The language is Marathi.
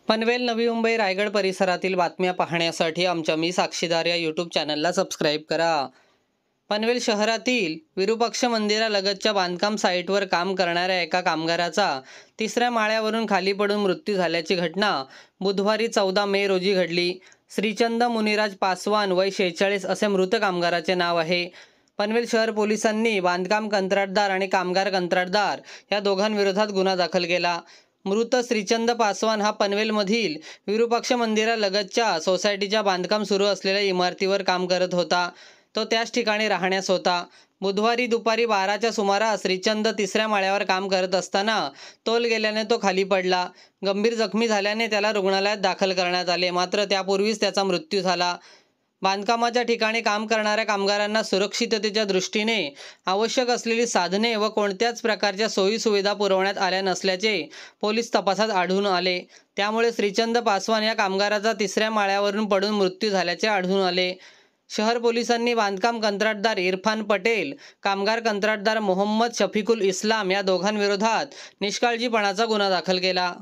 पनवेल, नवी मुंबई, रायगड परिसरातील बातम्या पाहण्यासाठी आमच्या मी साक्षीदार या यूट्यूब चॅनलला सबस्क्राईब करा. पनवेल शहरातील विरूपाक्ष मंदिरालगतच्या बांधकाम साईटवर काम करणाऱ्या एका कामगाराचा 3ऱ्या माळ्यावरून खाली पडून मृत्यू झाल्याची घटना बुधवारी 14 मे रोजी घडली. श्रीचंद मुनिराज पासवान, वय 46 असे मृत कामगाराचे नाव आहे. पनवेल शहर पोलिसांनी बांधकाम कंत्राटदार आणि कामगार कंत्राटदार या दोघांविरोधात गुन्हा दाखल केला. मृत श्रीचंद पासवान हा पनवेलमधील विरूपाक्ष मंदिरालगतच्या सोसायटीच्या बांधकाम सुरू असलेल्या इमारतीवर काम करत होता. तो त्याच ठिकाणी राहण्यास होता. बुधवारी दुपारी 12च्या सुमारास श्रीचंद 3ऱ्या माळ्यावर काम करत असताना तोल गेल्याने तो खाली पडला. गंभीर जखमी झाल्याने त्याला रुग्णालयात दाखल करण्यात आले, मात्र त्यापूर्वीच त्याचा मृत्यू झाला. बांधकामाच्या ठिकाणी काम करणाऱ्या कामगारांना सुरक्षिततेच्या दृष्टीने आवश्यक असलेली साधने व कोणत्याच प्रकारच्या सोयीसुविधा पुरवण्यात आल्या नसल्याचे पोलीस तपासात आढळून आले. त्यामुळे श्रीचंद पासवान या कामगाराचा 3ऱ्या माळ्यावरून पडून मृत्यू झाल्याचे आढळून आले. शहर पोलिसांनी बांधकाम कंत्राटदार इरफान पटेल, कामगार कंत्राटदार मोहम्मद शफिकुल इस्लाम या दोघांविरोधात निष्काळजीपणाचा गुन्हा दाखल केला.